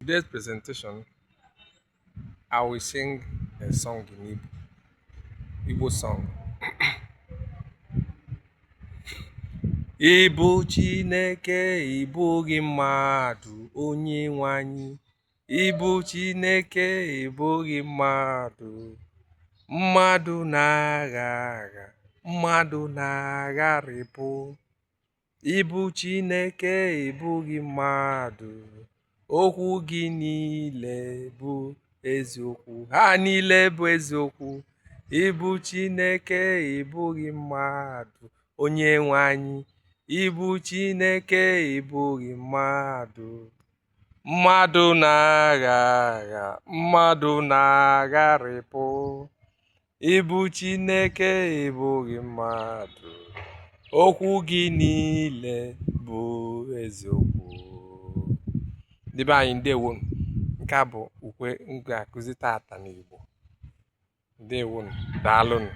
Today's presentation, I will sing a song in Igbo song. Ịbụ Chineke, ịbụghị mmadụ, onye nwe anyị. Ịbụ Chineke, ịbụghị mmadụ. Mmadụ na-agha agha, mmadụ na-agharịpụ. Ịbụ Chineke, ịbụghị mmadụ. Okwu gị niile bụ eziokwu, ha niile bụ eziokwu. Ịbụ Chineke, ịbụghị mmadụ, onye nwe anyị. Ịbụ Chineke, ịbụghị mmadụ. Mmadụ na-agha agha, mmadụ na-agharịpụ. Ịbụ Chineke, ịbụghị mmadụ. Okwu gị niile bụ eziokwu. Ndị be anyị, ndewonu. Nke a bụ ukwe m ga-akụzi tata n'Igbo. Ndewonu, daalụnụ.